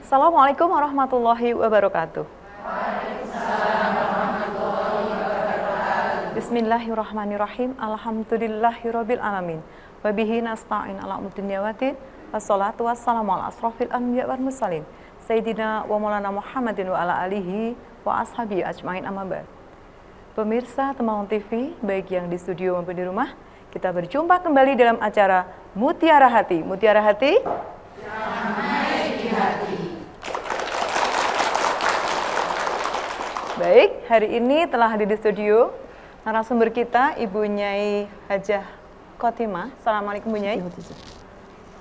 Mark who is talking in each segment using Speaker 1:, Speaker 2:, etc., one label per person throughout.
Speaker 1: Assalamualaikum warahmatullahi wabarakatuh. Bismillahirrahmanirrahim. Alhamdulillahirabbil alamin. Wa bihi nasta'in ala umuri dunya waddin. Wassalatu wassalamu ala asrofil anbiya wal mursalin. Sayyidina wa maulana Muhammadin wa ala alihi wa ashabihi ajmain amma ba'd. Pemirsa Temanggung TV, baik yang di studio maupun di rumah, kita berjumpa kembali dalam acara Mutiara Hati. Mutiara Hati, damai di hati. Baik, hari ini telah hadir di studio narasumber kita, Ibu Nyai Hajah Khotimah. Assalamualaikum Bu Nyai.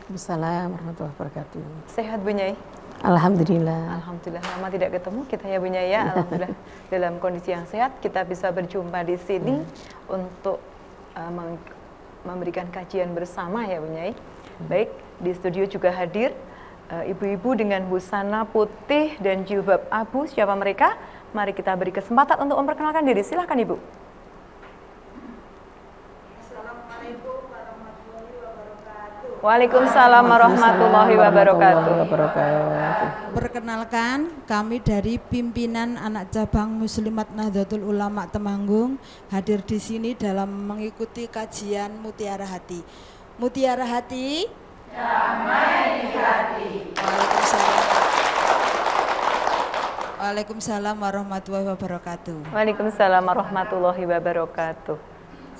Speaker 2: Assalamualaikum warahmatullahi wabarakatuh.
Speaker 1: Sehat Bu Nyai?
Speaker 2: Alhamdulillah.
Speaker 1: Alhamdulillah, lama tidak ketemu kita ya Bu Nyai ya. Alhamdulillah dalam kondisi yang sehat kita bisa berjumpa di sini untuk memberikan kajian bersama ya Bu Nyai. Baik, di studio juga hadir ibu-ibu dengan busana putih dan jilbab abu. Siapa mereka? Mari kita beri kesempatan untuk memperkenalkan diri. Silahkan Ibu.
Speaker 3: Assalamualaikum warahmatullahi wabarakatuh.
Speaker 1: Waalaikumsalam warahmatullahi wabarakatuh.
Speaker 3: Perkenalkan, kami dari pimpinan anak cabang Muslimat Nahdlatul Ulama Temanggung hadir di sini dalam mengikuti kajian Mutiara Hati. Mutiara Hati, damai di hati. Waalaikumsalam warahmatullahi wabarakatuh.
Speaker 1: Waalaikumsalam warahmatullahi wabarakatuh.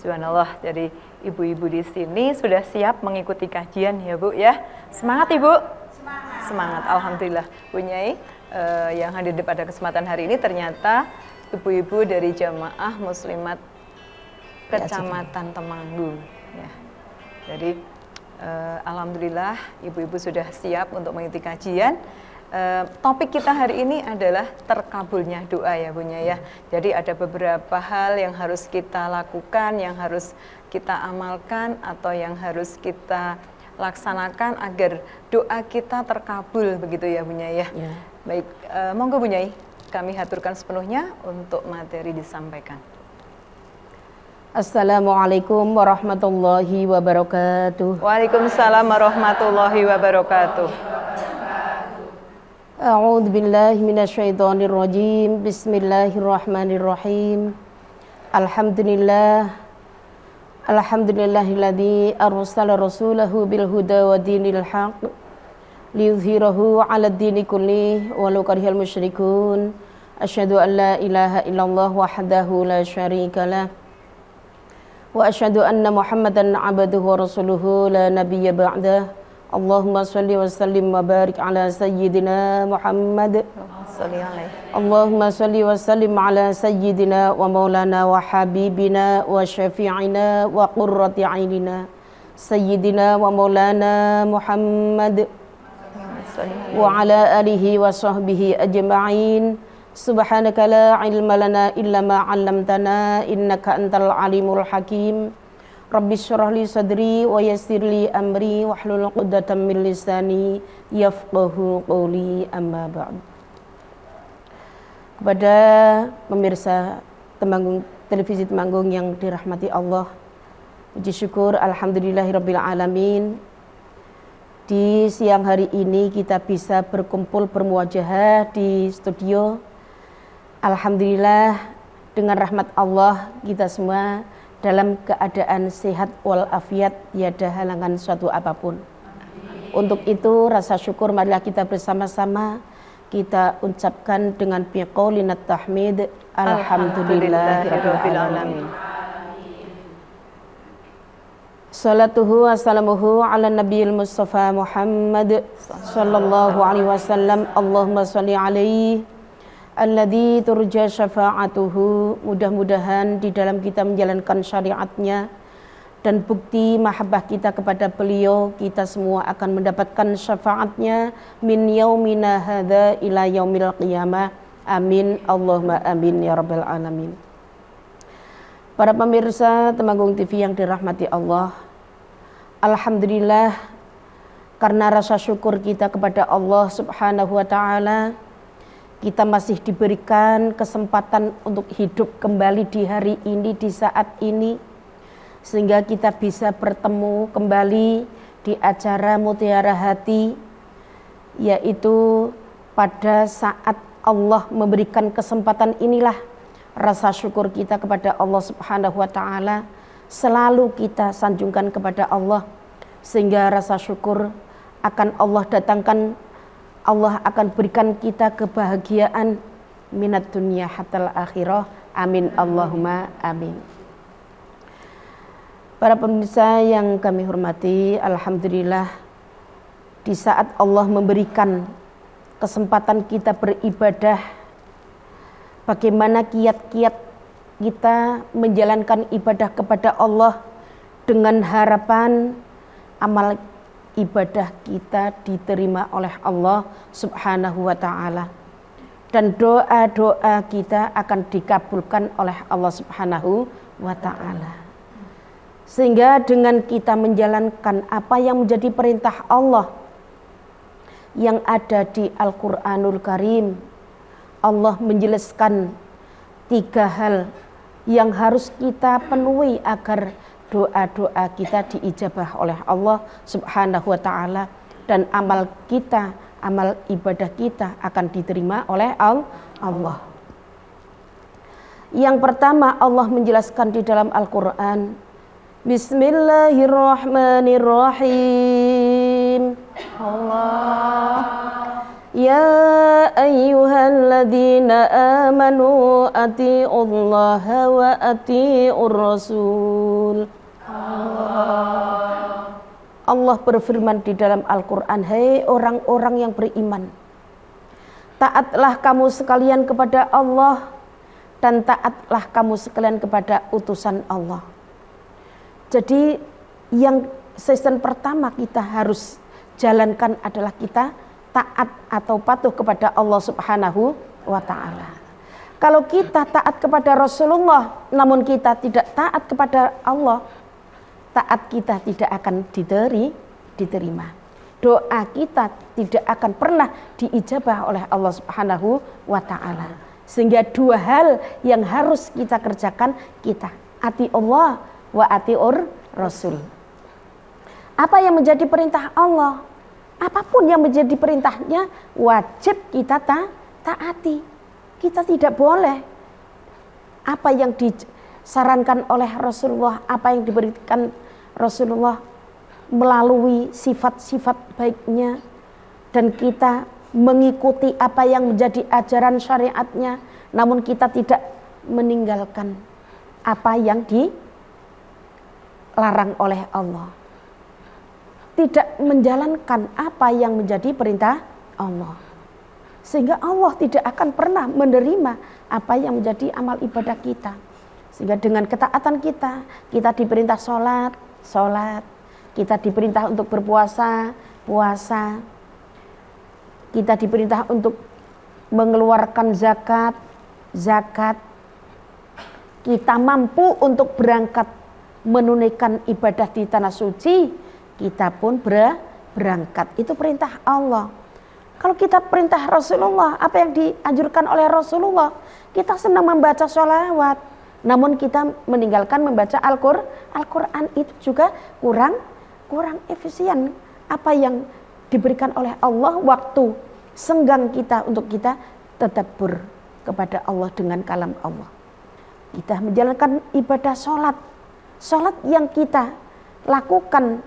Speaker 1: Subhanallah, jadi ibu-ibu di sini sudah siap mengikuti kajian ya Bu ya. Semangat Ibu. Semangat. Alhamdulillah. Bu Nyai yang hadir pada kesempatan hari ini ternyata ibu-ibu dari jamaah muslimat Kecamatan Temanggung ya. Jadi alhamdulillah ibu-ibu sudah siap untuk mengikuti kajian. Topik kita hari ini adalah terkabulnya doa ya Bu Nyai ya. Jadi ada beberapa hal yang harus kita lakukan, yang harus kita amalkan atau yang harus kita laksanakan agar doa kita terkabul begitu ya Bu Nyai ya. Baik, monggo Bu Nyai, kami haturkan sepenuhnya untuk materi disampaikan.
Speaker 2: Assalamualaikum warahmatullahi wabarakatuh.
Speaker 1: Waalaikumsalam warahmatullahi wabarakatuh.
Speaker 2: A'udzu billahi minasyaitonir rajim. Bismillahirrahmanirrahim. Alhamdulillahilladzi arsala rasulahu bil huda wa dinil haqq liyudhhirahu 'alad dini kulli walau karihal musyrikun. Asyhadu an la ilaha illallah wahdahu la syarikalah wa asyhadu anna Muhammadan 'abduhu wa rasuluhu la nabiyya ba'dah. Allahumma salli wa sallim wa barik ala sayyidina Muhammad. Allahumma salli wa sallim ala sayyidina wa maulana wa habibina wa syafi'ina wa qurrati a'inina sayyidina wa maulana Muhammad wa ala alihi wa sahbihi ajma'in. Subhanaka la ilma lana illa ma 'allamtana innaka antal alimul hakim. Rabbi syrah li sadri wa yassir li amri wahlul 'uqdatam min lisani yafqahu qawli, amma ba'd. Kepada pemirsa Temanggung, televisi Temanggung yang dirahmati Allah, puji syukur alhamdulillahirabbil alamin. Di siang hari ini kita bisa berkumpul bermuajahah di studio. Alhamdulillah, dengan rahmat Allah kita semua dalam keadaan sehat walafiat, tiada halangan suatu apapun. Untuk itu rasa syukur marilah kita bersama-sama kita ucapkan dengan biqaulinat tahmid, alhamdulillahirabbil alamin. Salatuhu wassalamuhu ala nabiyil mustafa Muhammad sallallahu alaihi wasallam. Allahumma sholli alaihi alladzi turja syafa'atuhu. Mudah-mudahan di dalam kita menjalankan syariatnya dan bukti mahabbah kita kepada beliau, kita semua akan mendapatkan syafaatnya min yaumina hadza ila yaumil qiyamah. Amin, Allahumma amin ya rabbal alamin. Para pemirsa Temanggung TV yang dirahmati Allah, alhamdulillah karena rasa syukur kita kepada Allah Subhanahu wa taala, kita masih diberikan kesempatan untuk hidup kembali di hari ini, di saat ini, sehingga kita bisa bertemu kembali di acara Mutiara Hati, yaitu pada saat Allah memberikan kesempatan inilah rasa syukur kita kepada Allah Subhanahu wa taala selalu kita sanjungkan kepada Allah, sehingga rasa syukur akan Allah datangkan, Allah akan berikan kita kebahagiaan minat dunia hatal akhirah. Amin Allahumma amin. Para pemirsa yang kami hormati, alhamdulillah di saat Allah memberikan kesempatan kita beribadah, bagaimana kiat-kiat kita menjalankan ibadah kepada Allah dengan harapan amal ibadah kita diterima oleh Allah Subhanahu wa taala, dan doa-doa kita akan dikabulkan oleh Allah Subhanahu wa taala. Sehingga dengan kita menjalankan apa yang menjadi perintah Allah yang ada di Al-Qur'anul Karim, Allah menjelaskan 3 hal yang harus kita penuhi agar doa-doa kita diijabah oleh Allah Subhanahu wa taala, dan amal kita, amal ibadah kita akan diterima oleh Allah. Yang pertama, Allah menjelaskan di dalam Al-Qur'an, Bismillahirrahmanirrahim. Ya ayyuhalladzina amanu atiullaha wa atiur rasul. Allah berfirman di dalam Al-Qur'an, hai orang-orang yang beriman, taatlah kamu sekalian kepada Allah dan taatlah kamu sekalian kepada utusan Allah. Jadi yang season pertama kita harus jalankan adalah kita taat atau patuh kepada Allah Subhanahu wa taala. Kalau kita taat kepada Rasulullah namun kita tidak taat kepada Allah, taat kita tidak akan diterima. Doa kita tidak akan pernah diijabah oleh Allah Subhanahu wa taala. Sehingga 2 hal yang harus kita kerjakan, kita ati Allah wa atiur Rasul. Apa yang menjadi perintah Allah, apapun yang menjadi perintahnya wajib kita taati. Kita tidak boleh apa yang disarankan oleh Rasulullah, apa yang diberikan Rasulullah melalui sifat-sifat baiknya, dan kita mengikuti apa yang menjadi ajaran syariatnya, namun kita tidak meninggalkan apa yang dilarang oleh Allah, tidak menjalankan apa yang menjadi perintah Allah, sehingga Allah tidak akan pernah menerima apa yang menjadi amal ibadah kita. Sehingga dengan ketaatan kita diperintah sholat, kita diperintah untuk berpuasa, kita diperintah untuk mengeluarkan zakat, kita mampu untuk berangkat menunaikan ibadah di tanah suci, kita pun berangkat. Itu perintah Allah. Kalau kita perintah Rasulullah, apa yang dianjurkan oleh Rasulullah, kita senang membaca sholawat, namun kita meninggalkan membaca Al-Quran, itu juga kurang efisien. Apa yang diberikan oleh Allah, waktu senggang kita untuk kita tadabbur kepada Allah dengan kalam Allah. Kita menjalankan ibadah sholat yang kita lakukan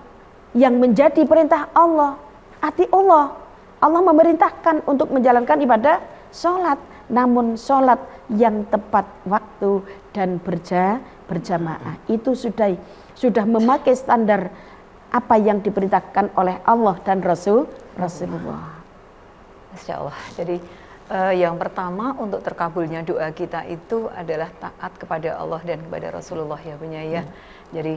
Speaker 2: yang menjadi perintah Allah, ati Allah. Allah memerintahkan untuk menjalankan ibadah sholat, namun sholat yang tepat waktu dan berjamaah. Itu sudah memakai standar apa yang diperintahkan oleh Allah dan Rasulullah.
Speaker 1: Masya Allah. Jadi yang pertama untuk terkabulnya doa kita itu adalah taat kepada Allah dan kepada Rasulullah ya Bunya ya. Jadi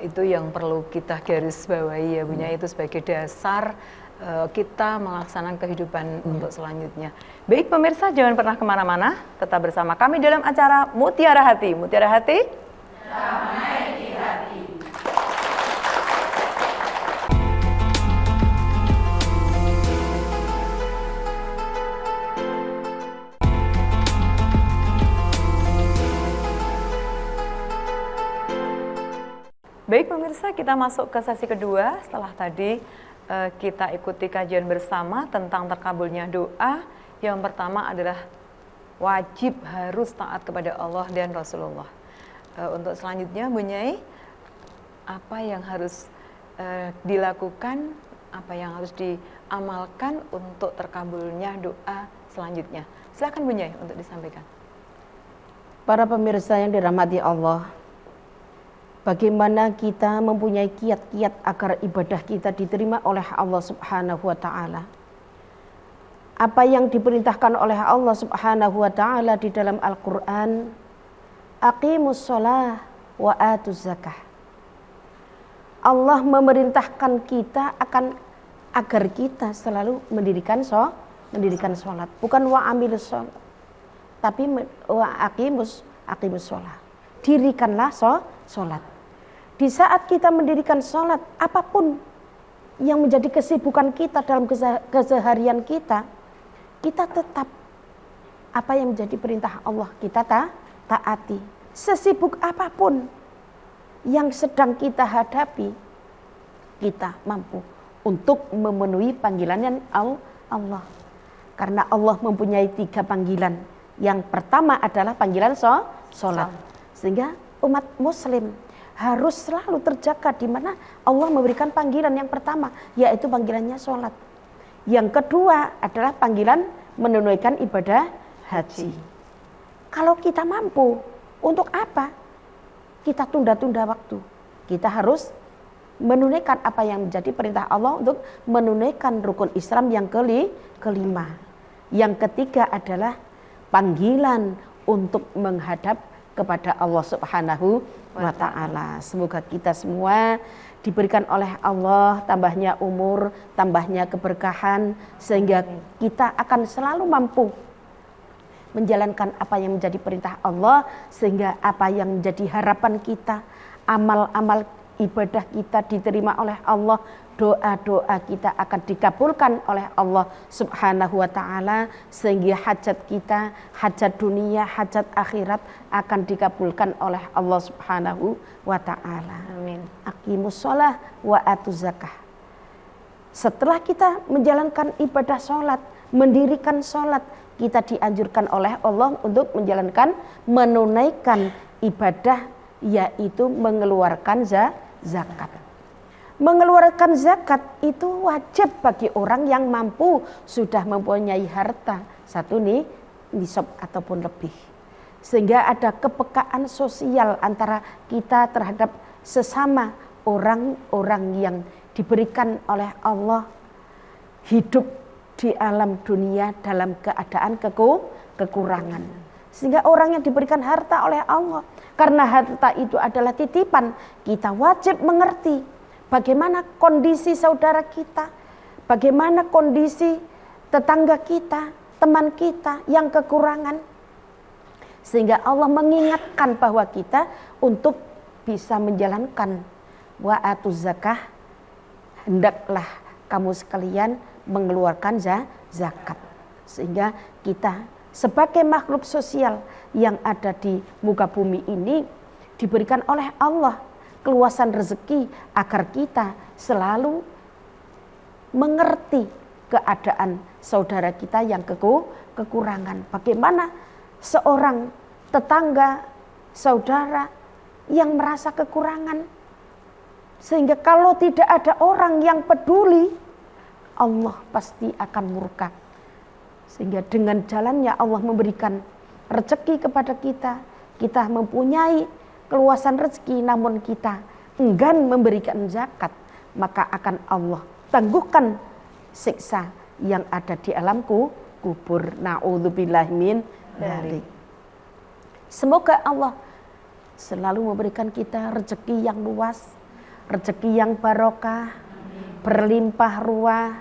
Speaker 1: itu yang perlu kita garis bawahi ya Bunya, itu sebagai dasar kita melaksanakan kehidupan untuk selanjutnya. Baik pemirsa, jangan pernah kemana-mana, tetap bersama kami dalam acara Mutiara Hati. Mutiara Hati, damai di hati. Baik pemirsa, kita masuk ke sesi kedua setelah tadi kita ikuti kajian bersama tentang terkabulnya doa. Yang pertama adalah wajib harus taat kepada Allah dan Rasulullah. Untuk selanjutnya Bu Nyai, apa yang harus dilakukan, apa yang harus diamalkan untuk terkabulnya doa selanjutnya? Silakan Bu Nyai untuk disampaikan.
Speaker 2: Para pemirsa yang dirahmati Allah, bagaimana kita mempunyai kiat-kiat agar ibadah kita diterima oleh Allah Subhanahu wa Ta'ala? Apa yang diperintahkan oleh Allah Subhanahu wa Ta'ala di dalam Al-Quran, aqimus sholah wa atuz zakah. Allah memerintahkan kita agar kita selalu mendirikan sholat, bukan wa amilus sholat, tapi wa aqimus sholah, dirikanlah sholat. Di saat kita mendirikan sholat, apapun yang menjadi kesibukan kita dalam keseharian kita tetap apa yang menjadi perintah Allah kita taati. Sesibuk apapun yang sedang kita hadapi, kita mampu untuk memenuhi panggilan Allah. Karena Allah mempunyai 3 panggilan. Yang pertama adalah panggilan sholat. Sehingga umat muslim harus selalu terjaga di mana Allah memberikan panggilan yang pertama, yaitu panggilannya sholat. Yang kedua adalah panggilan menunaikan ibadah haji. Kalau kita mampu, untuk apa kita tunda-tunda waktu? Kita harus menunaikan apa yang menjadi perintah Allah untuk menunaikan rukun Islam yang kelima. Yang ketiga adalah panggilan untuk menghadap kepada Allah Subhanahu wa Ta'ala. Semoga kita semua diberikan oleh Allah tambahnya umur, tambahnya keberkahan, sehingga kita akan selalu mampu menjalankan apa yang menjadi perintah Allah, sehingga apa yang menjadi harapan kita, amal-amal ibadah kita diterima oleh Allah, doa-doa kita akan dikabulkan oleh Allah Subhanahu wa Ta'ala, sehingga hajat kita, hajat dunia, hajat akhirat akan dikabulkan oleh Allah Subhanahu wa Ta'ala.
Speaker 1: Amin.
Speaker 2: Aqimus sholah wa atuz zakah. Setelah kita menjalankan ibadah sholat, mendirikan sholat, kita dianjurkan oleh Allah untuk menunaikan ibadah, yaitu mengeluarkan zakat. Mengeluarkan zakat itu wajib bagi orang yang mampu, sudah mempunyai harta satu nisab ataupun lebih. Sehingga ada kepekaan sosial antara kita terhadap sesama orang-orang yang diberikan oleh Allah hidup di alam dunia dalam keadaan kekurangan. Sehingga orang yang diberikan harta oleh Allah, karena harta itu adalah titipan, kita wajib mengerti bagaimana kondisi saudara kita, bagaimana kondisi tetangga kita, teman kita yang kekurangan. Sehingga Allah mengingatkan bahwa kita untuk bisa menjalankan wa atuz zakah, hendaklah kamu sekalian mengeluarkan zakat. Sehingga kita sebagai makhluk sosial yang ada di muka bumi ini diberikan oleh Allah keluasan rezeki agar kita selalu mengerti keadaan saudara kita yang kekurangan. Bagaimana seorang tetangga, saudara yang merasa kekurangan, sehingga kalau tidak ada orang yang peduli, Allah pasti akan murka. Sehingga dengan jalannya Allah memberikan rezeki kepada kita, kita mempunyai keluasan rezeki, namun kita enggan memberikan zakat, maka akan Allah tangguhkan siksa yang ada di alam kubur. Na'udzubillahi min dzalik. Semoga Allah selalu memberikan kita rezeki yang luas, rezeki yang barokah, berlimpah ruah,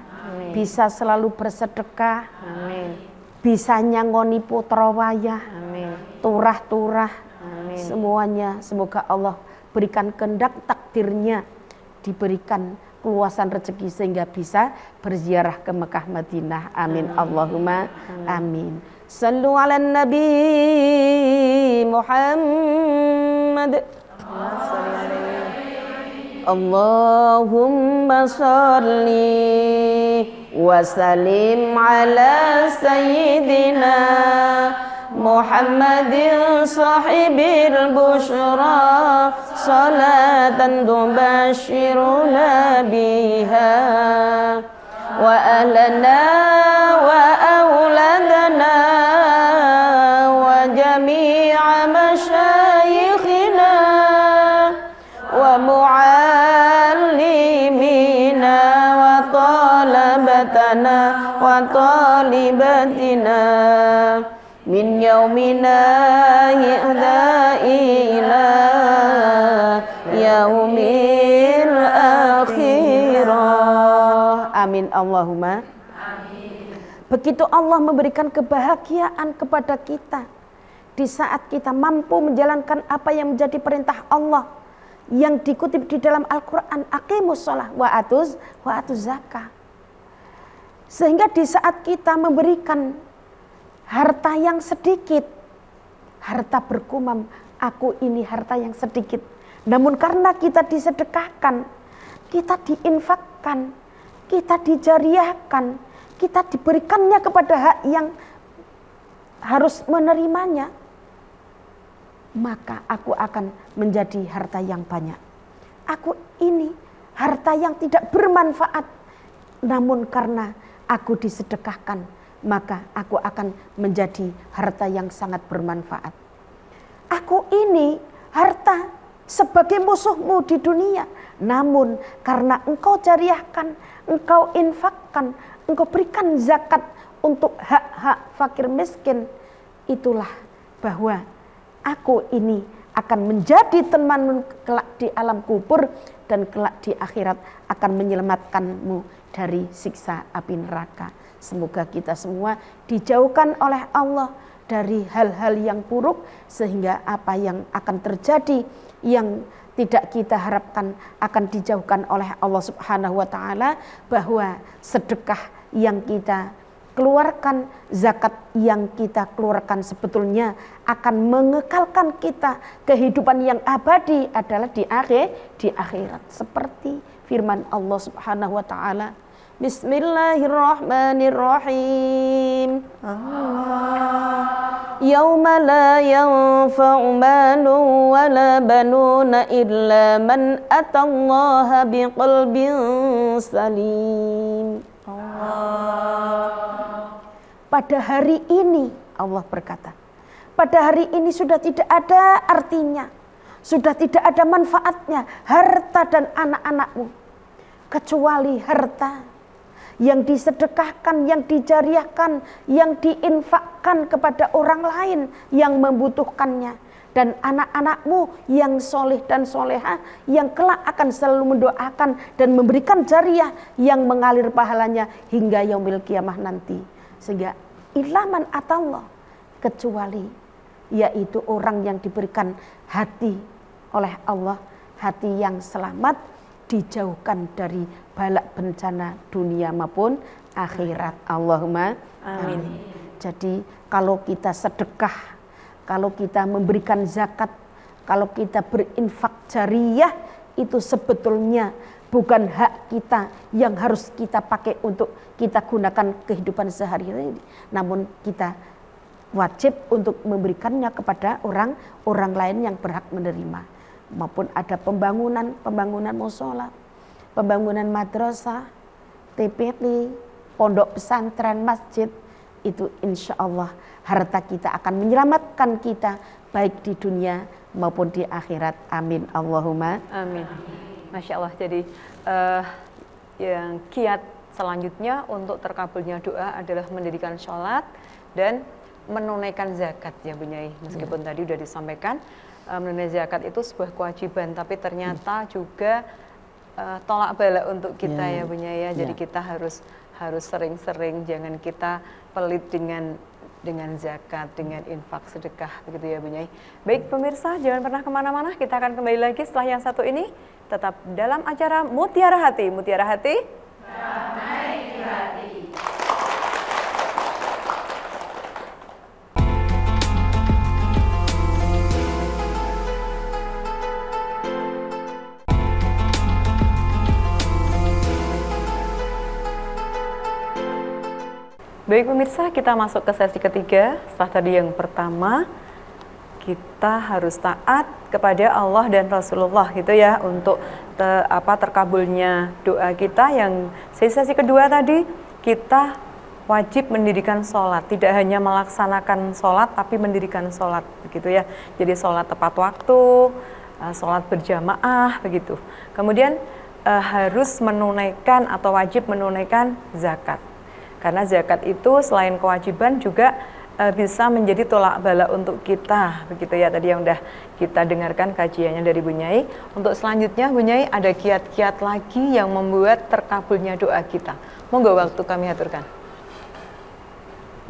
Speaker 2: bisa selalu bersedekah, bisa nyangoni putra wayah, turah-turah, semuanya. Semoga Allah berikan kehendak takdirnya, diberikan keluasan rezeki sehingga bisa berziarah ke Mekah Madinah. Amin. Allahumma amin. Sallu ala Nabi Muhammad. Allahumma sholli wa sallim ala sayyidina Muhammadin sahibil bushra salatan tubashiruna biha wa ahlana wa auladana wa jami'a masyayikhina wa muallimina wa talabatana wa talibatina min yaumina hada ila yaumil akhirah. Amin Allahumma. Begitu Allah memberikan kebahagiaan kepada kita di saat kita mampu menjalankan apa yang menjadi perintah Allah yang dikutip di dalam Al-Quran, aqimus sholah wa atuz zakah. Sehingga di saat kita memberikan harta yang sedikit, harta berkumam, aku ini harta yang sedikit. Namun karena kita disedekahkan, kita diinfakkan, kita dijariahkan, kita diberikannya kepada hak yang harus menerimanya, maka aku akan menjadi harta yang banyak. Aku ini harta yang tidak bermanfaat, namun karena aku disedekahkan, maka aku akan menjadi harta yang sangat bermanfaat. Aku ini harta sebagai musuhmu di dunia, namun karena engkau jariahkan, engkau infakkan, engkau berikan zakat untuk hak-hak fakir miskin, itulah bahwa aku ini akan menjadi temanmu kelak di alam kubur dan kelak di akhirat akan menyelamatkanmu dari siksa api neraka. Semoga kita semua dijauhkan oleh Allah dari hal-hal yang buruk, sehingga apa yang akan terjadi yang tidak kita harapkan akan dijauhkan oleh Allah Subhanahu wa taala, bahwa sedekah yang kita keluarkan, zakat yang kita keluarkan sebetulnya akan mengekalkan kita kehidupan yang abadi adalah di akhirat, seperti firman Allah Subhanahu wa taala. Bismillahirrahmanirrahim. Yauma la yanfa'u malun wa la banuna illa man atallaha biqalbin salim. Pada hari ini Allah berkata, pada hari ini sudah tidak ada artinya, sudah tidak ada manfaatnya harta dan anak-anakmu, kecuali harta yang disedekahkan, yang dijariahkan, yang diinfakkan kepada orang lain yang membutuhkannya, dan anak-anakmu yang soleh dan soleha yang kelak akan selalu mendoakan dan memberikan jariah yang mengalir pahalanya hingga yaumil kiamah nanti. Sehingga ilaman atallah, kecuali yaitu orang yang diberikan hati oleh Allah, hati yang selamat, dijauhkan dari balak bencana dunia maupun akhirat. Allahumma amin. Jadi kalau kita sedekah, kalau kita memberikan zakat, kalau kita berinfak jariyah, itu sebetulnya bukan hak kita yang harus kita pakai untuk kita gunakan kehidupan sehari-hari, namun kita wajib untuk memberikannya kepada orang lain yang berhak menerima. Maupun ada pembangunan mushola, pembangunan madrasah, TPP, pondok pesantren, masjid, itu insya Allah harta kita akan menyelamatkan kita baik di dunia maupun di akhirat. Amin Allahumma
Speaker 1: amin. Masya Allah. Jadi yang kiat selanjutnya untuk terkabulnya doa adalah mendirikan sholat dan menunaikan zakat ya Bu Nyai. Meskipun tadi sudah disampaikan menunaikan zakat itu sebuah kewajiban, tapi ternyata juga tolak bala untuk kita ya Bu Nyai ya. Jadi kita harus sering-sering, jangan kita pelit dengan zakat, dengan infak, sedekah, begitu ya Bu Nyai. Baik pemirsa, jangan pernah kemana-mana, kita akan kembali lagi setelah yang satu ini, tetap dalam acara Mutiara Hati. Mutiara Hati, damai di hati. Baik pemirsa, kita masuk ke sesi ketiga. Setelah tadi yang pertama, kita harus taat kepada Allah dan Rasulullah gitu ya untuk terkabulnya doa kita. Yang sesi kedua tadi, kita wajib mendirikan sholat, tidak hanya melaksanakan sholat tapi mendirikan sholat begitu ya. Jadi sholat tepat waktu, sholat berjamaah begitu. Kemudian harus menunaikan atau wajib menunaikan zakat. Karena zakat itu selain kewajiban juga bisa menjadi tolak bala untuk kita begitu ya, tadi yang udah kita dengarkan kajiannya dari Bu Nyai. Untuk selanjutnya Bu Nyai ada kiat-kiat lagi yang membuat terkabulnya doa kita. Monggo waktu kami aturkan.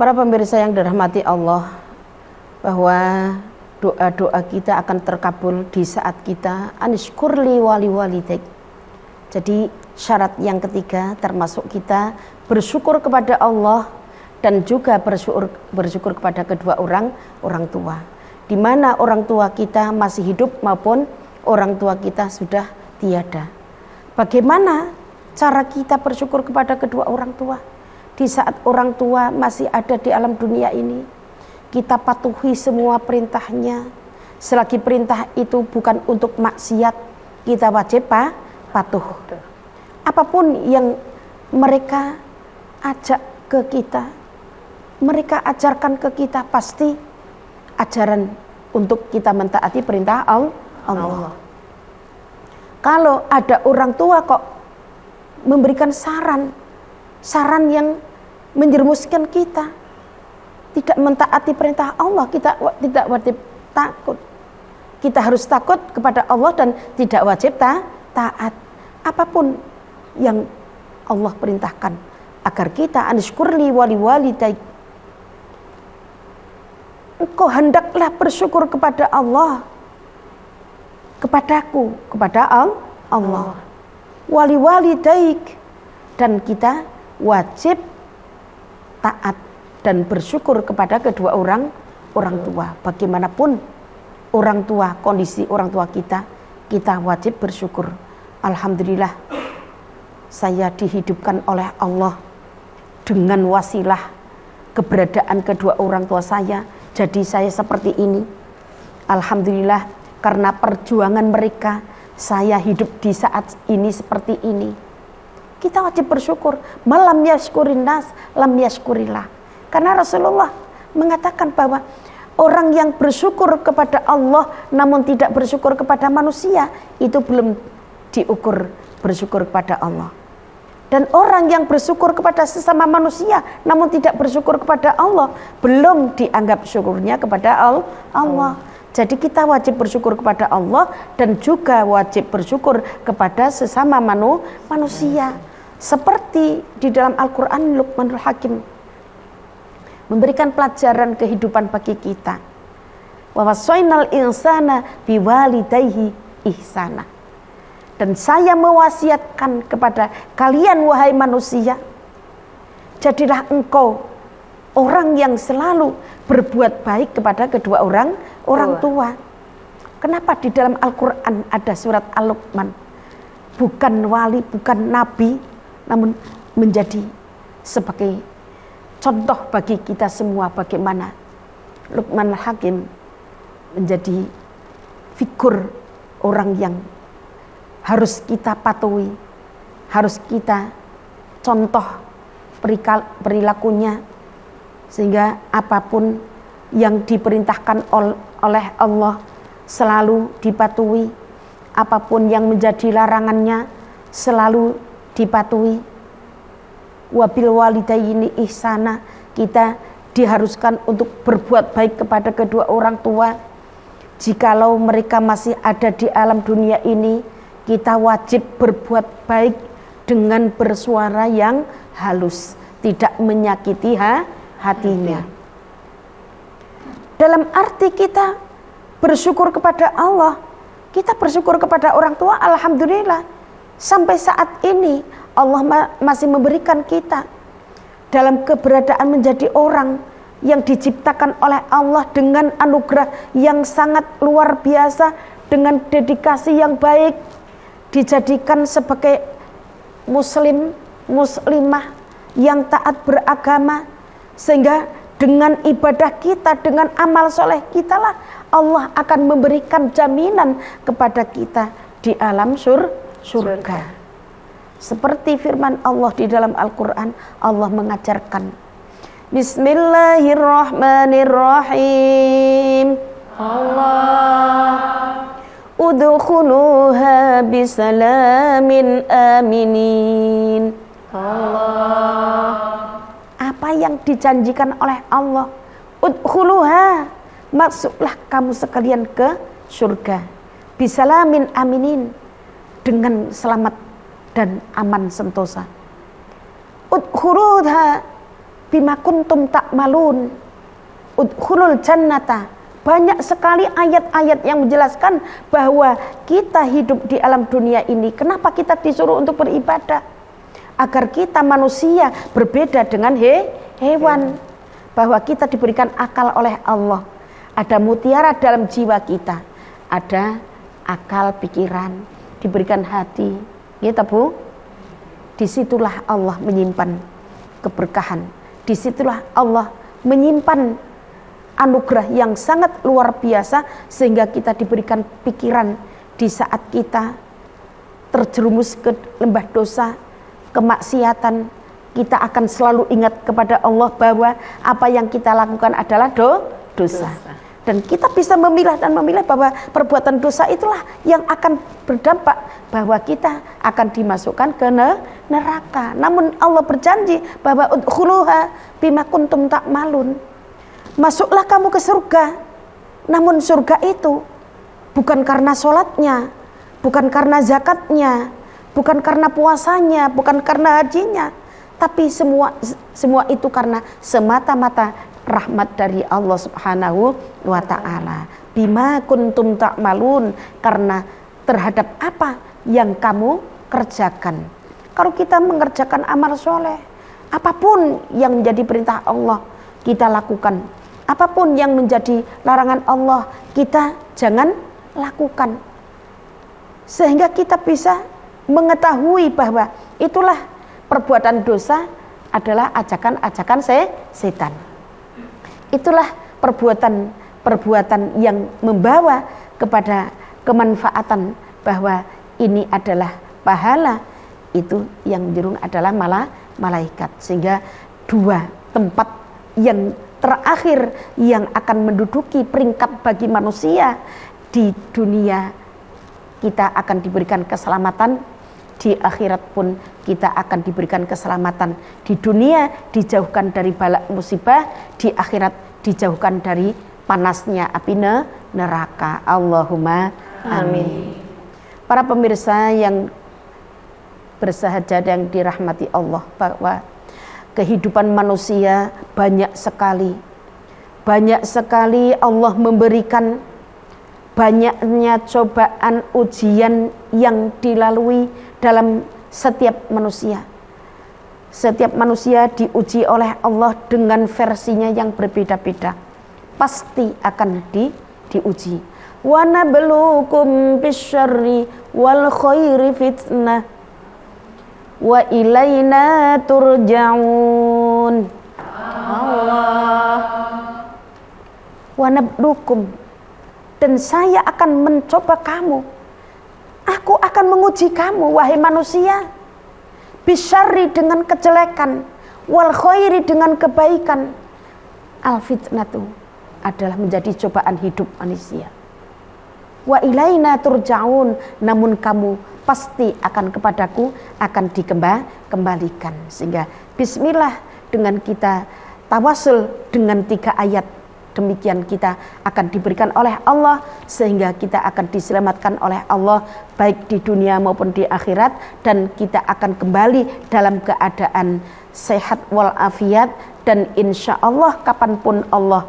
Speaker 2: Para pemirsa yang dirahmati Allah, bahwa doa-doa kita akan terkabul di saat kita anishkurli wali walidaik. Jadi syarat yang ketiga termasuk kita bersyukur kepada Allah dan juga bersyukur kepada kedua orang tua. Di mana orang tua kita masih hidup maupun orang tua kita sudah tiada. Bagaimana cara kita bersyukur kepada kedua orang tua? Di saat orang tua masih ada di alam dunia ini, kita patuhi semua perintahnya. Selagi perintah itu bukan untuk maksiat, kita wajib patuh. Apapun yang mereka ajak ke kita, mereka ajarkan ke kita, pasti ajaran untuk kita mentaati perintah Allah. Kalau ada orang tua kok memberikan saran yang menjerumuskan kita tidak mentaati perintah Allah, kita tidak wajib takut. Kita harus takut kepada Allah dan tidak wajib taat. Apapun yang Allah perintahkan, agar kita anishkurli wali walidaik. Engkau hendaklah bersyukur kepada Allah, kepadaku, kepada Allah. Wali walidaik, dan kita wajib taat dan bersyukur kepada kedua orang tua. Bagaimanapun orang tua, kondisi orang tua kita wajib bersyukur. Alhamdulillah, saya dihidupkan oleh Allah dengan wasilah keberadaan kedua orang tua saya, jadi saya seperti ini. Alhamdulillah, karena perjuangan mereka saya hidup di saat ini seperti ini. Kita wajib bersyukur. Malam yashkurin nas, lam yashkurillah. Karena Rasulullah mengatakan bahwa orang yang bersyukur kepada Allah namun tidak bersyukur kepada manusia, itu belum diukur bersyukur kepada Allah. Dan orang yang bersyukur kepada sesama manusia namun tidak bersyukur kepada Allah, belum dianggap syukurnya kepada Allah. Jadi kita wajib bersyukur kepada Allah dan juga wajib bersyukur kepada sesama manusia. Seperti di dalam Al-Quran, Luqmanul Hakim memberikan pelajaran kehidupan bagi kita. Wa wassaynal insana biwalidayhi ihsana. Dan saya mewasiatkan kepada kalian wahai manusia, jadilah engkau orang yang selalu berbuat baik kepada kedua orang tua. Kenapa di dalam Al-Quran ada surat Al-Luqman? Bukan wali, bukan nabi, namun menjadi sebagai contoh bagi kita semua bagaimana Luqman Hakim menjadi figur orang yang harus kita patuhi, harus kita contoh perilakunya, sehingga apapun yang diperintahkan oleh Allah selalu dipatuhi, apapun yang menjadi larangannya selalu dipatuhi. Wabil walidaini ihsana, kita diharuskan untuk berbuat baik kepada kedua orang tua. Jikalau mereka masih ada di alam dunia ini, kita wajib berbuat baik dengan bersuara yang halus, tidak menyakiti hatinya. Dalam arti kita bersyukur kepada Allah, kita bersyukur kepada orang tua, alhamdulillah. Sampai saat ini Allah masih memberikan kita dalam keberadaan menjadi orang yang diciptakan oleh Allah dengan anugerah yang sangat luar biasa, dengan dedikasi yang baik, dijadikan sebagai muslim, muslimah yang taat beragama, Sehingga dengan ibadah kita, dengan amal soleh kita lah Allah akan memberikan jaminan kepada kita di alam surga. Seperti firman Allah di dalam Al-Quran, Allah mengajarkan Bismillahirrahmanirrahim. Allah udkhuluha bisalamin aminin. Allah, apa yang dijanjikan oleh Allah, udkhuluha, masuklah kamu sekalian ke surga, bisalamin aminin, dengan selamat dan aman sentosa. Udkhuluha bima kuntum ta'malun, udkhulul jannata. Banyak sekali ayat-ayat yang menjelaskan bahwa kita hidup di alam dunia ini, kenapa kita disuruh untuk beribadah? Agar kita manusia berbeda dengan hewan. Bahwa kita diberikan akal oleh Allah. Ada mutiara dalam jiwa kita. Ada akal, pikiran, diberikan hati. Gitu Bu? Disitulah Allah menyimpan keberkahan. Disitulah Allah menyimpan anugerah yang sangat luar biasa, sehingga kita diberikan pikiran di saat kita terjerumus ke lembah dosa, kemaksiatan, kita akan selalu ingat kepada Allah bahwa apa yang kita lakukan adalah dosa. Dan kita bisa memilah dan memilih bahwa perbuatan dosa itulah yang akan berdampak bahwa kita akan dimasukkan ke neraka. Namun Allah berjanji bahwa udkhuluha bima kuntum ta'malun. Masuklah kamu ke surga. Namun surga itu bukan karena sholatnya, bukan karena zakatnya, bukan karena puasanya, bukan karena hajinya, tapi semua itu karena semata-mata rahmat dari Allah Subhanahu wa ta'ala. Bima kuntum ta'malun, karena terhadap apa yang kamu kerjakan. Kalau kita mengerjakan amal soleh, apapun yang menjadi perintah Allah kita lakukan, apapun yang menjadi larangan Allah kita jangan lakukan, sehingga kita bisa mengetahui bahwa itulah perbuatan dosa adalah ajakan-ajakan setan. Itulah perbuatan yang membawa kepada kemanfaatan, bahwa ini adalah pahala, itu yang dirung adalah malaikat. Sehingga dua tempat yang terakhir yang akan menduduki peringkat bagi manusia di dunia, kita akan diberikan keselamatan, di akhirat pun kita akan diberikan keselamatan. Di dunia dijauhkan dari bala musibah, di akhirat dijauhkan dari panasnya api neraka. Allahumma amin. Para pemirsa yang bersahaja yang dirahmati Allah, bahwa kehidupan manusia banyak sekali Allah memberikan banyaknya cobaan, ujian yang dilalui dalam setiap manusia. Setiap manusia diuji oleh Allah dengan versinya yang berbeda-beda. Pasti akan diuji. Wa nabluukum bisyarri wal khairi fitnah wa ilaina turja'un. Allah. Wa nabluukum, dan saya akan mencoba kamu. Aku akan menguji kamu, wahai manusia. Bisyarri, dengan kejelekan, wal khairi, dengan kebaikan. Al fitnatu adalah menjadi cobaan hidup manusia. Wa ilaina turja'un, namun kamu pasti akan kepadaku akan dikembalikan. Sehingga bismillah, dengan kita tawasul dengan 3 ayat, demikian kita akan diberikan oleh Allah, sehingga kita akan diselamatkan oleh Allah baik di dunia maupun di akhirat, dan kita akan kembali dalam keadaan sehat walafiat, dan insya Allah kapanpun Allah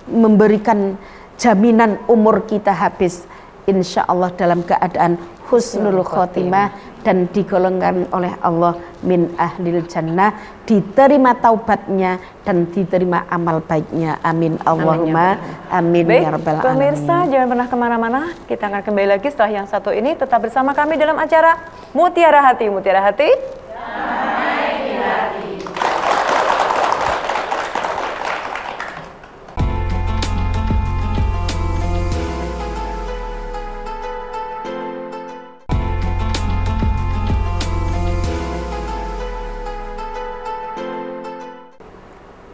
Speaker 2: memberikan jaminan umur kita habis, insya Allah dalam keadaan husnul khotimah, dan digolongkan oleh Allah min ahlil jannah, diterima taubatnya dan diterima amal baiknya. Amin Allahumma amin.
Speaker 1: Baik,
Speaker 2: ya rabbal alamin.
Speaker 1: pemirsa jangan pernah kemana-mana, kita akan kembali lagi setelah yang satu ini. Tetap bersama kami dalam acara Mutiara Hati. Mutiara Hati, damai di hati.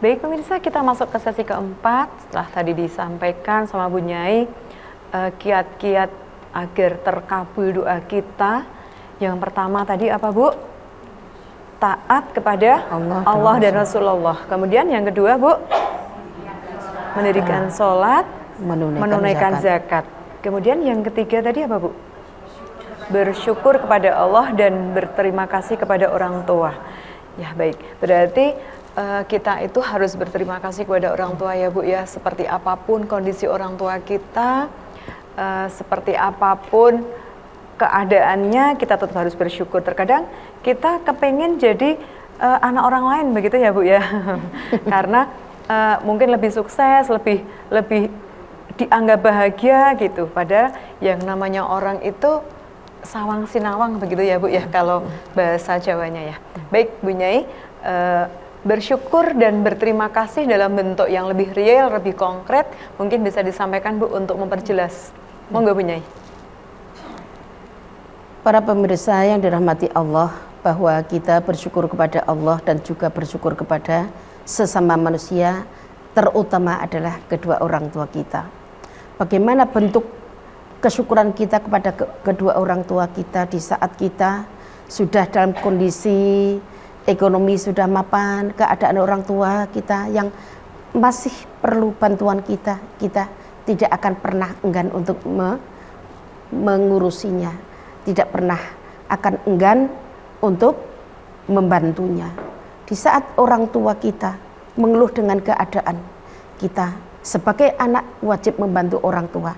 Speaker 1: Baik pemirsa, kita masuk ke sesi keempat. Setelah tadi disampaikan sama Bu Nyai kiat-kiat agar terkabul doa kita. Yang pertama tadi apa Bu? Taat kepada Allah dan Rasulullah. Kemudian yang kedua Bu, mendirikan sholat, menunaikan zakat. Kemudian yang ketiga tadi apa Bu? Bersyukur kepada Allah dan berterima kasih kepada orang tua. Ya baik, berarti kita itu harus berterima kasih kepada orang tua ya Bu ya. Seperti apapun kondisi orang tua kita, seperti apapun keadaannya, kita tetap harus bersyukur. Terkadang kita kepengen jadi anak orang lain begitu ya Bu ya. Karena mungkin lebih sukses, lebih dianggap bahagia gitu. Padahal yang namanya orang itu sawang sinawang begitu ya Bu ya, kalau bahasa Jawanya ya. Baik Bu Nyai, bersyukur dan berterima kasih dalam bentuk yang lebih real, lebih konkret, mungkin bisa disampaikan Bu untuk memperjelas. Monggo Bu Nyai.
Speaker 2: Para pemirsa yang dirahmati Allah, bahwa kita bersyukur kepada Allah dan juga bersyukur kepada sesama manusia, terutama adalah kedua orang tua kita. Bagaimana bentuk kesyukuran kita kepada kedua orang tua kita di saat kita sudah dalam kondisi ekonomi sudah mapan, keadaan orang tua kita yang masih perlu bantuan kita tidak akan pernah enggan untuk mengurusinya, tidak pernah akan enggan untuk membantunya. Di saat orang tua kita mengeluh dengan keadaan, kita sebagai anak wajib membantu orang tua.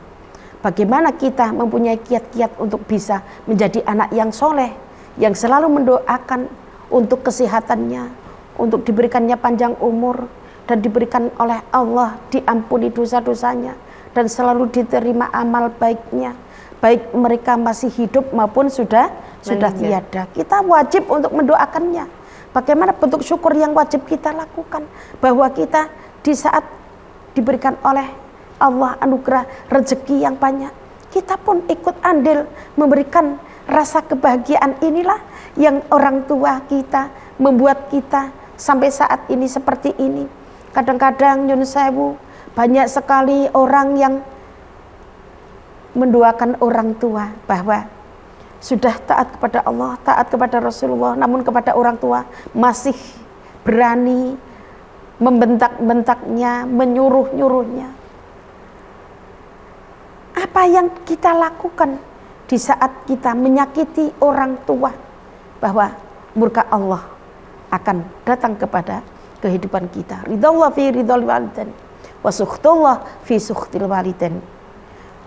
Speaker 2: Bagaimana kita mempunyai kiat-kiat untuk bisa menjadi anak yang soleh, yang selalu mendoakan untuk kesehatannya, untuk diberikannya panjang umur, dan diberikan oleh Allah diampuni dosa-dosanya, dan selalu diterima amal baiknya, baik mereka masih hidup maupun sudah tiada. Kita wajib untuk mendoakannya. Bagaimana bentuk syukur yang wajib kita lakukan, bahwa kita di saat diberikan oleh Allah anugerah rezeki yang banyak, kita pun ikut andil memberikan rasa kebahagiaan. Inilah yang orang tua kita membuat kita sampai saat ini seperti ini. Kadang-kadang nyun sewu, banyak sekali orang yang mendoakan orang tua bahwa sudah taat kepada Allah, taat kepada Rasulullah, namun kepada orang tua masih berani membentak-bentaknya, menyuruh-nyuruhnya. Apa yang kita lakukan di saat kita menyakiti orang tua, bahwa murka Allah akan datang kepada kehidupan kita. Ridallah fi ridal walidain wa sukhtullah fi sukhtil walidain.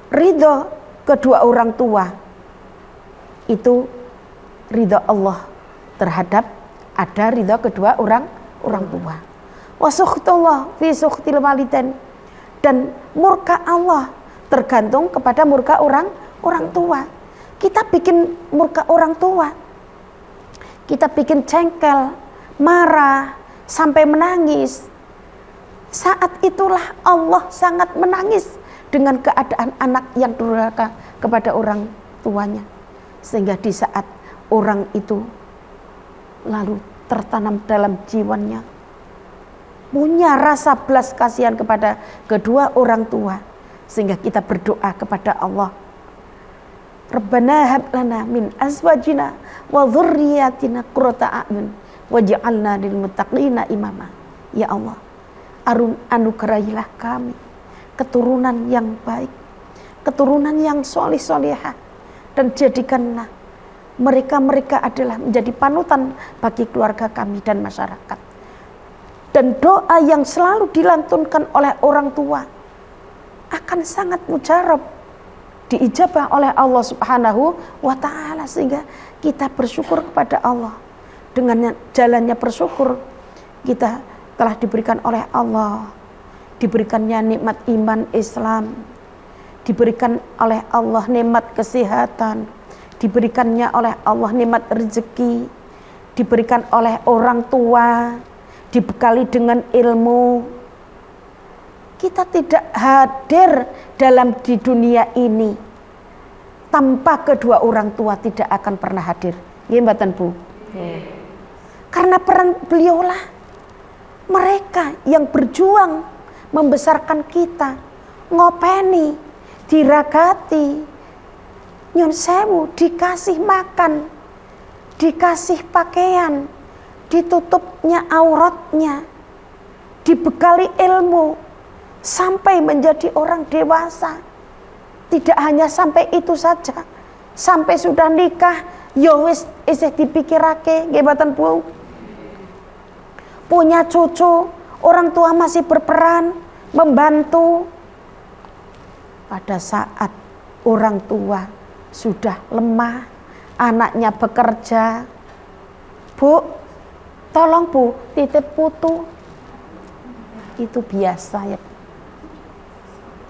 Speaker 2: Ridho kedua orang tua itu ridho Allah terhadap ada ridho kedua orang tua. Wa sukhtullah fi sukhtil walidain, dan murka Allah tergantung kepada murka orang tua. Kita bikin murka orang tua, kita bikin jengkel, marah, sampai menangis. Saat itulah Allah sangat menangis dengan keadaan anak yang durhaka kepada orang tuanya. Sehingga di saat orang itu lalu tertanam dalam jiwanya, punya rasa belas kasihan kepada kedua orang tua, sehingga kita berdoa kepada Allah, Rabbana hab lana min azwajina wa dzurriyyatina qurrata a'yun waj'alna lil muttaqina imama. Ya Allah, anugerahilah kami keturunan yang baik, keturunan yang soleh-solehah, dan jadikanlah mereka adalah menjadi panutan bagi keluarga kami dan masyarakat. Dan doa yang selalu dilantunkan oleh orang tua akan sangat mujarab, diijabah oleh Allah Subhanahu wa ta'ala, sehingga kita bersyukur kepada Allah. Dengan jalannya bersyukur, kita telah diberikan oleh Allah, diberikannya nikmat iman Islam, diberikan oleh Allah nikmat kesehatan, diberikannya oleh Allah nikmat rezeki, diberikan oleh orang tua, dibekali dengan ilmu. Kita tidak hadir di dunia ini tanpa kedua orang tua, tidak akan pernah hadir. Ya, Mbak Bu. Karena peran beliaulah Mereka yang berjuang membesarkan kita, ngopeni, diragati, nyun sewu, dikasih makan, dikasih pakaian, ditutupnya auratnya, dibekali ilmu, sampai menjadi orang dewasa. Tidak hanya sampai itu saja, sampai sudah nikah, yo wis isih dipikirake, nggih mboten Bu. Punya cucu, orang tua masih berperan membantu. Pada saat orang tua sudah lemah, anaknya bekerja, Bu, tolong Bu, titip putu. Itu biasa ya.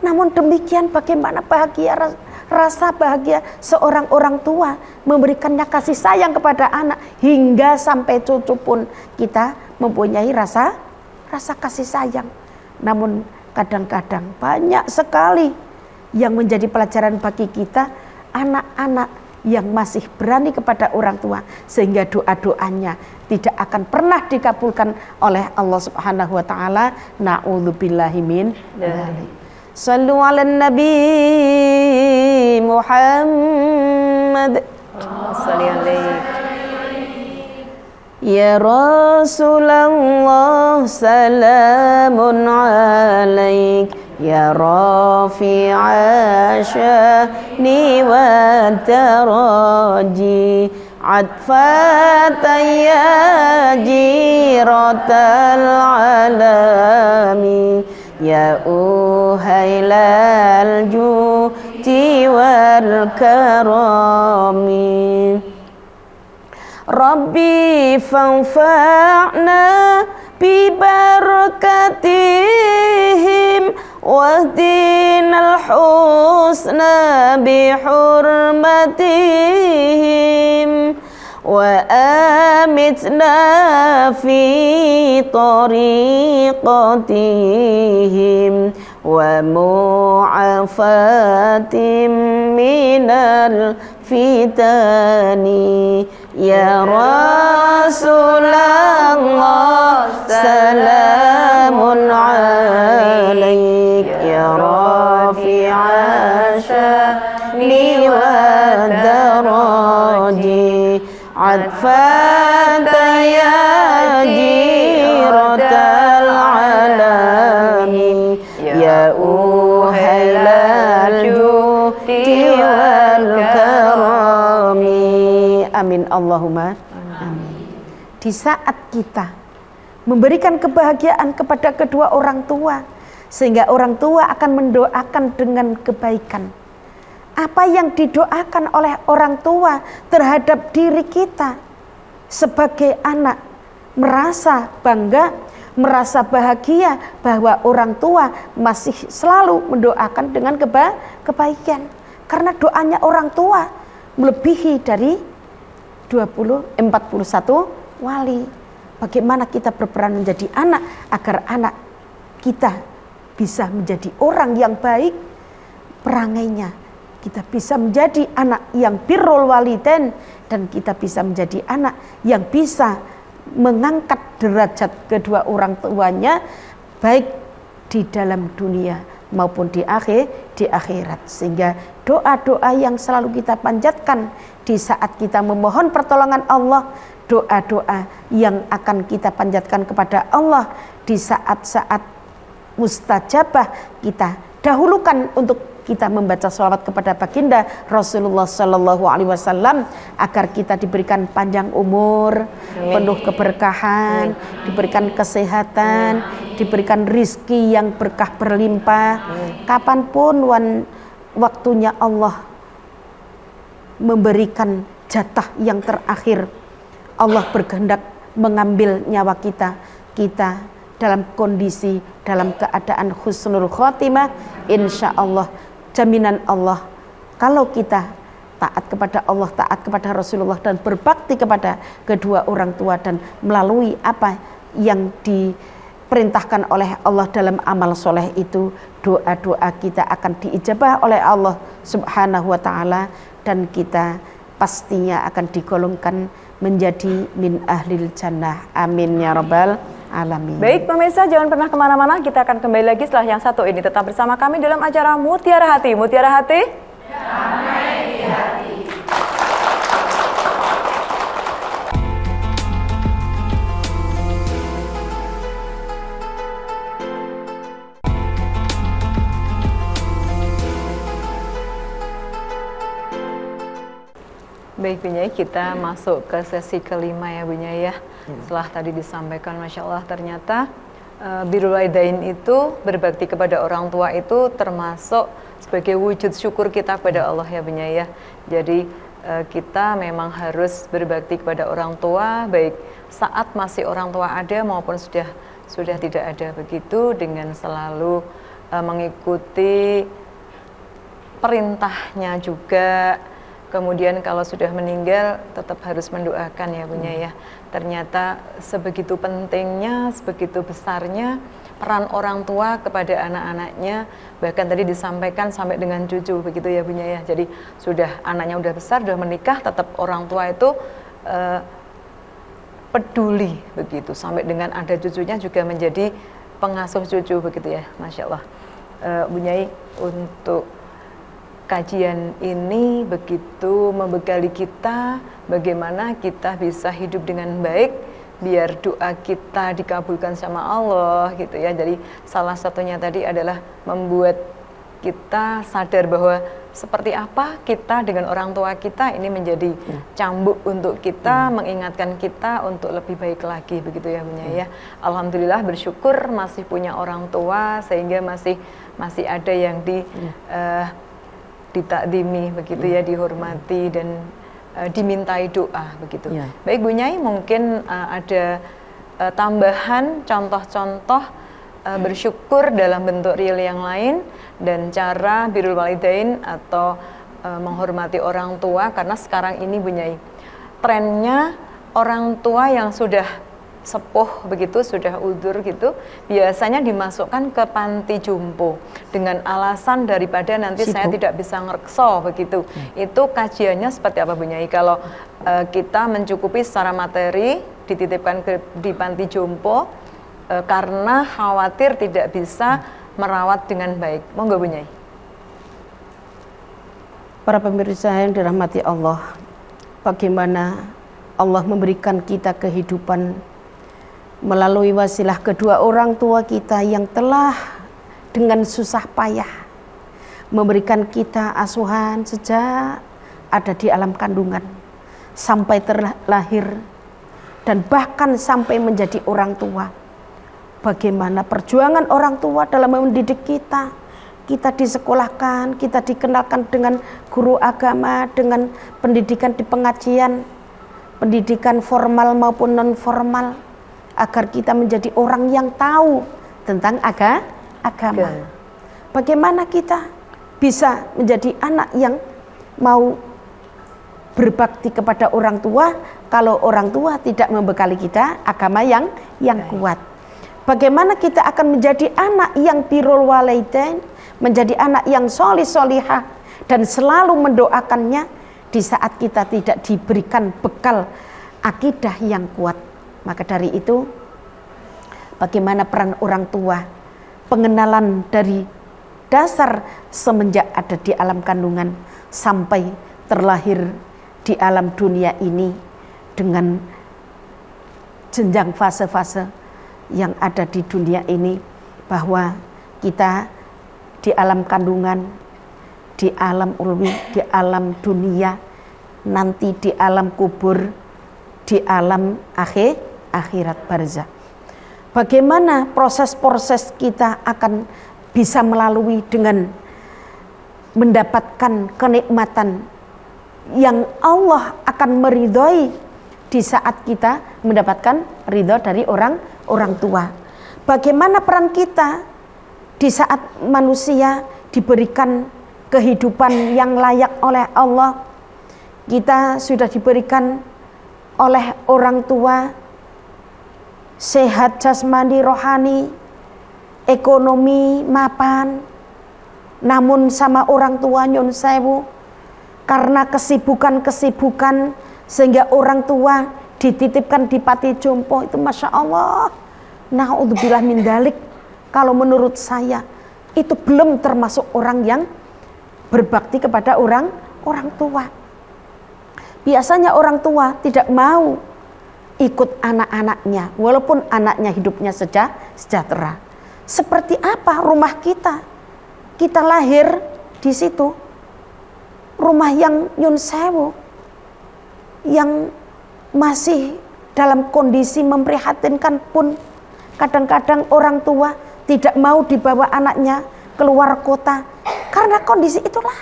Speaker 2: Namun demikian bagaimana bahagia, rasa bahagia seorang orang tua memberikannya kasih sayang kepada anak, hingga sampai cucu pun kita mempunyai rasa kasih sayang. Namun kadang-kadang banyak sekali yang menjadi pelajaran bagi kita, anak-anak yang masih berani kepada orang tua, sehingga doa-doanya tidak akan pernah dikabulkan oleh Allah Subhanahu wa taala. Na'udzubillahi min dzalik. Sallu 'alan nabi Muhammad.
Speaker 1: Shalli alaihi.
Speaker 2: Ya Rasulullah salamun alaik, ya rafi'a sya'ni wa taraji, atfatan ya jiratal alami, ya uhailal judi wal karami. Rabbi fanfa'na bi barakatihim wahdinal husna bi hurmatihim wa amitna fi tariqatihim wa mu'afatim minal fitani. Ya Rasulullah salamun alaik, ya rafi'a sya'ni wa daraji, atfatan ya jiratal alami, ya uhailal judi wal karami. Amin Allahumma amin. Di saat kita memberikan kebahagiaan kepada kedua orang tua, sehingga orang tua akan mendoakan dengan kebaikan. Apa yang didoakan oleh orang tua terhadap diri kita sebagai anak, merasa bangga, merasa bahagia bahwa orang tua masih selalu mendoakan dengan kebaikan. Karena doanya orang tua melebihi dari 41 wali. Bagaimana kita berperan menjadi anak agar anak kita bisa menjadi orang yang baik perangainya, kita bisa menjadi anak yang birrul walidain, dan kita bisa menjadi anak yang bisa mengangkat derajat kedua orang tuanya baik di dalam dunia maupun di akhirat. Sehingga doa-doa yang selalu kita panjatkan di saat kita memohon pertolongan Allah, doa-doa yang akan kita panjatkan kepada Allah di saat-saat mustajabah, kita dahulukan untuk kita membaca sholawat kepada baginda Rasulullah Sallallahu Alaihi Wasallam agar kita diberikan panjang umur, penuh keberkahan, diberikan kesehatan, diberikan rizki yang berkah berlimpah. Kapanpun waktunya Allah memberikan jatah yang terakhir, Allah berkehendak mengambil nyawa kita, kita dalam kondisi, dalam keadaan husnul khotimah, insya Allah, jaminan Allah, kalau kita taat kepada Allah, taat kepada Rasulullah, dan berbakti kepada kedua orang tua, dan melalui apa yang diperintahkan oleh Allah dalam amal soleh itu, doa-doa kita akan diijabah oleh Allah Subhanahu wa ta'ala, dan kita pastinya akan digolongkan menjadi min ahlil jannah. Amin ya rabbal alamin.
Speaker 1: Baik pemirsa, jangan pernah kemana-mana, kita akan kembali lagi setelah yang satu ini. Tetap bersama kami dalam acara Mutiara Hati. Mutiara Hati, damai di hati. Baik Bu Nyai, kita masuk ke sesi kelima ya Bu Nyai ya. Setelah tadi disampaikan, Masya Allah ternyata birrul walidain itu, berbakti kepada orang tua itu termasuk sebagai wujud syukur kita kepada Allah ya Bu Nyai ya. Jadi kita memang harus berbakti kepada orang tua, baik saat masih orang tua ada maupun sudah tidak ada, begitu dengan selalu mengikuti perintahnya juga. Kemudian kalau sudah meninggal tetap harus mendoakan ya Bu Nyai ya. Ternyata sebegitu pentingnya, sebegitu besarnya peran orang tua kepada anak-anaknya. Bahkan tadi disampaikan sampai dengan cucu begitu ya Bu Nyai ya. Jadi sudah anaknya udah besar, sudah menikah, tetap orang tua itu peduli begitu. Sampai dengan ada cucunya juga menjadi pengasuh cucu begitu ya. Masya Allah. Bu Nyai, untuk kajian ini begitu membekali kita bagaimana kita bisa hidup dengan baik biar doa kita dikabulkan sama Allah gitu ya. Jadi salah satunya tadi adalah membuat kita sadar bahwa seperti apa kita dengan orang tua kita ini menjadi cambuk untuk kita, mengingatkan kita untuk lebih baik lagi begitu ya Bu Nyai ya. Alhamdulillah bersyukur masih punya orang tua sehingga masih ada yang ditakdimi begitu ya, dihormati dan dimintai doa begitu. Baik Bu Nyai, mungkin ada tambahan contoh-contoh bersyukur dalam bentuk real yang lain dan cara birrul walidain atau menghormati orang tua, karena sekarang ini Bu Nyai trennya orang tua yang sudah sepuh begitu, sudah udzur gitu, biasanya dimasukkan ke panti jompo dengan alasan daripada nanti saya tidak bisa ngerekso begitu. Itu kajiannya seperti apa Bu Nyai? Kalau kita mencukupi secara materi dititipkan di panti jompo karena khawatir tidak bisa merawat dengan baik. Monggo Bu Nyai.
Speaker 2: Para pemirsa yang dirahmati Allah, bagaimana Allah memberikan kita kehidupan melalui wasilah kedua orang tua kita yang telah dengan susah payah memberikan kita asuhan sejak ada di alam kandungan sampai terlahir dan bahkan sampai menjadi orang tua. Bagaimana perjuangan orang tua dalam mendidik kita. Kita disekolahkan, kita dikenalkan dengan guru agama, dengan pendidikan di pengajian, pendidikan formal maupun non formal, agar kita menjadi orang yang tahu tentang agama. Bagaimana kita bisa menjadi anak yang mau berbakti kepada orang tua kalau orang tua tidak membekali kita agama yang kuat? Bagaimana kita akan menjadi anak yang birrul walidain, menjadi anak yang solihah dan selalu mendoakannya di saat kita tidak diberikan bekal akidah yang kuat? Maka dari itu, bagaimana peran orang tua, pengenalan dari dasar semenjak ada di alam kandungan sampai terlahir di alam dunia ini dengan jenjang fase-fase yang ada di dunia ini, bahwa kita di alam kandungan, di alam ulwi, di alam dunia, nanti di alam kubur, di alam akhirat barzakh. Bagaimana proses-proses kita akan bisa melalui dengan mendapatkan kenikmatan yang Allah akan meridhoi di saat kita mendapatkan ridho dari orang tua. Bagaimana peran kita di saat manusia diberikan kehidupan yang layak oleh Allah. Kita sudah diberikan oleh orang tua sehat jasmani rohani, ekonomi mapan, namun sama orang tua nyun sewu karena kesibukan sehingga orang tua dititipkan di panti jompo itu, masya Allah, Naudzubillah min dzalik, kalau menurut saya itu belum termasuk orang yang berbakti kepada orang tua. Biasanya orang tua tidak mau ikut anak-anaknya walaupun anaknya hidupnya sejahtera. Seperti apa rumah kita? Kita lahir di situ. Rumah yang nyun sewu, yang masih dalam kondisi memprihatinkan pun kadang-kadang orang tua tidak mau dibawa anaknya keluar kota. Karena kondisi itulah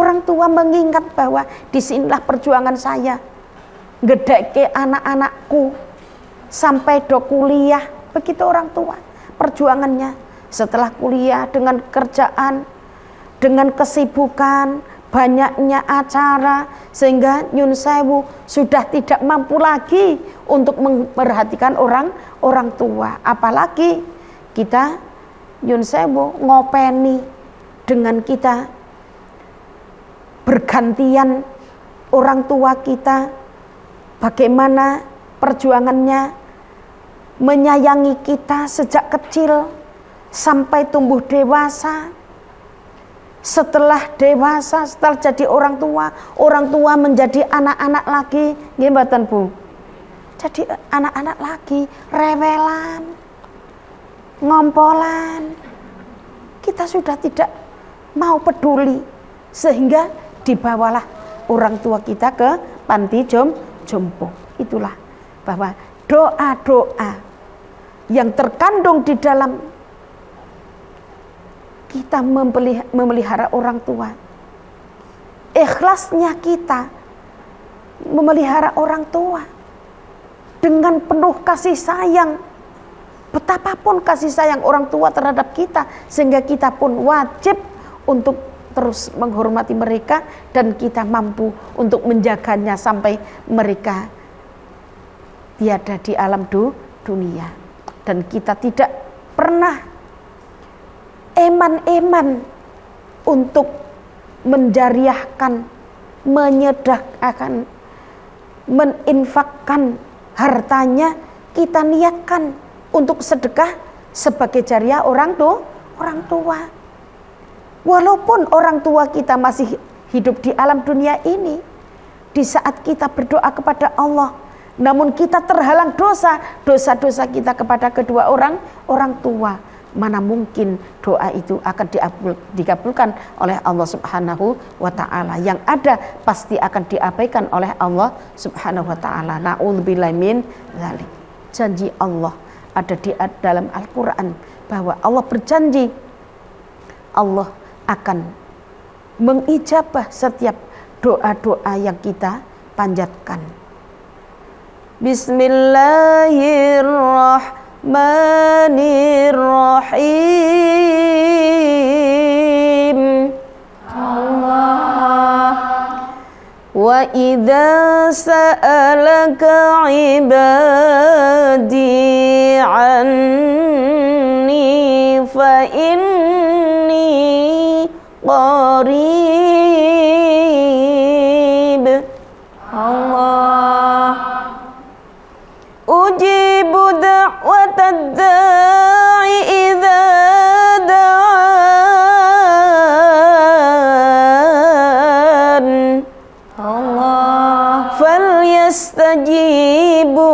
Speaker 2: orang tua mengingat bahwa disinilah perjuangan saya, gedeke anak-anakku sampai do kuliah. Begitu orang tua perjuangannya. Setelah kuliah dengan kerjaan, dengan kesibukan, banyaknya acara, sehingga nyun sewu sudah tidak mampu lagi untuk memperhatikan orang tua. Apalagi kita nyun sewu ngopeni dengan kita bergantian orang tua kita, bagaimana perjuangannya menyayangi kita sejak kecil sampai tumbuh dewasa. Setelah dewasa, setelah jadi orang tua menjadi anak-anak lagi, nggih mboten Bu? Jadi anak-anak lagi, rewelan, ngompolan. Kita sudah tidak mau peduli, sehingga dibawalah orang tua kita ke panti jompo. Itulah bahwa doa-doa yang terkandung di dalam kita memelihara orang tua, ikhlasnya kita memelihara orang tua dengan penuh kasih sayang, betapapun kasih sayang orang tua terhadap kita, sehingga kita pun wajib untuk terus menghormati mereka dan kita mampu untuk menjaganya sampai mereka tiada di alam dunia. Dan kita tidak pernah eman-eman untuk menjariahkan, menyedekahkan, meninfakkan hartanya. Kita niatkan untuk sedekah sebagai jariah orang tua. Walaupun orang tua kita masih hidup di alam dunia ini, di saat kita berdoa kepada Allah, namun kita terhalang dosa-dosa kita kepada kedua orang tua, mana mungkin doa itu akan dikabulkan oleh Allah Subhanahu wa ta'ala. Yang ada pasti akan diabaikan oleh Allah Subhanahu wa ta'ala. Na'udzubillahi min dzalik. Janji Allah ada di dalam Al-Quran, bahwa Allah berjanji Allah akan mengijabah setiap doa-doa yang kita panjatkan. Bismillahirrahmanirrahim. Allah. Wa idza sa'alaka ibadi anni fa inni qarib. Allah. Ujibu da'watad da'i idza da'an. Allah. Falyastajibu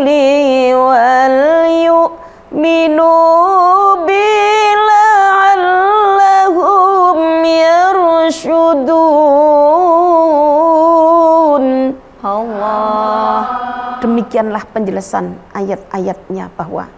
Speaker 2: li wal yu'minu bi la'allahum yarshudun. Allah. Demikianlah penjelasan ayat-ayatnya, bahwa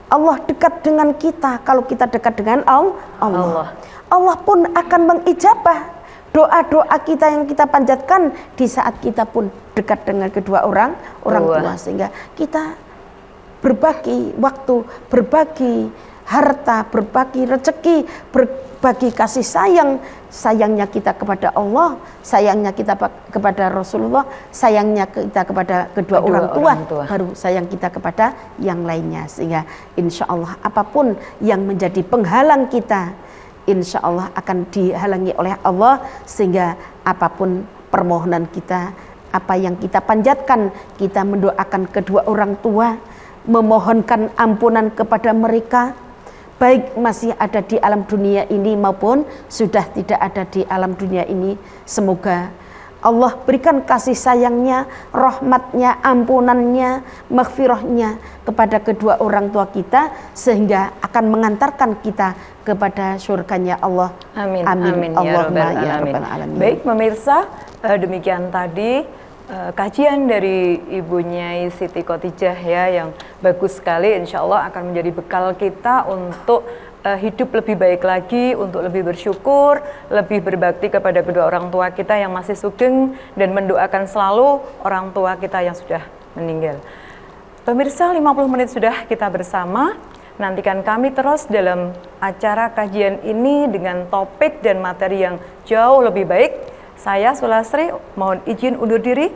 Speaker 2: Allah dekat dengan kita kalau kita dekat dengan Allah. Allah pun akan mengijabah doa-doa kita yang kita panjatkan di saat kita pun dekat dengan kedua orang tua, sehingga kita berbagi waktu, berbagi harta, berbagi rezeki, berbagi kasih sayangnya kita kepada Allah, sayangnya kita kepada Rasulullah, sayangnya kita kepada kedua orang tua, baru sayang kita kepada yang lainnya. Sehingga insya Allah apapun yang menjadi penghalang kita, insya Allah akan dihalangi oleh Allah, sehingga apapun permohonan kita, apa yang kita panjatkan, kita mendoakan kedua orang tua, memohonkan ampunan kepada mereka, baik masih ada di alam dunia ini maupun sudah tidak ada di alam dunia ini. Semoga Allah berikan kasih sayangnya, rahmatnya, ampunannya, maghfirahnya kepada kedua orang tua kita, sehingga akan mengantarkan kita kepada surganya Allah.
Speaker 1: Amin.
Speaker 2: Amin.
Speaker 1: Amin.
Speaker 2: Allahumma
Speaker 1: Ya
Speaker 2: ya
Speaker 1: Rabbal
Speaker 2: Rabbal
Speaker 1: Alamin.
Speaker 2: Alamin.
Speaker 1: Baik pemirsa, demikian tadi kajian dari Ibu Nyai Siti Khotijah ya, yang bagus sekali, insya Allah akan menjadi bekal kita untuk hidup lebih baik lagi, untuk lebih bersyukur, lebih berbakti kepada kedua orang tua kita yang masih sugeng, dan mendoakan selalu orang tua kita yang sudah meninggal. Pemirsa, 50 menit sudah kita bersama. Nantikan kami terus dalam acara kajian ini dengan topik dan materi yang jauh lebih baik. Saya Sulastri mohon izin undur diri.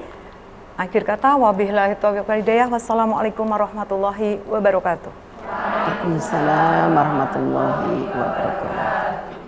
Speaker 1: Akhir kata, wabillahi taufiq wal hidayah. Wassalamualaikum warahmatullahi wabarakatuh.
Speaker 2: Waalaikumsalam warahmatullahi wabarakatuh.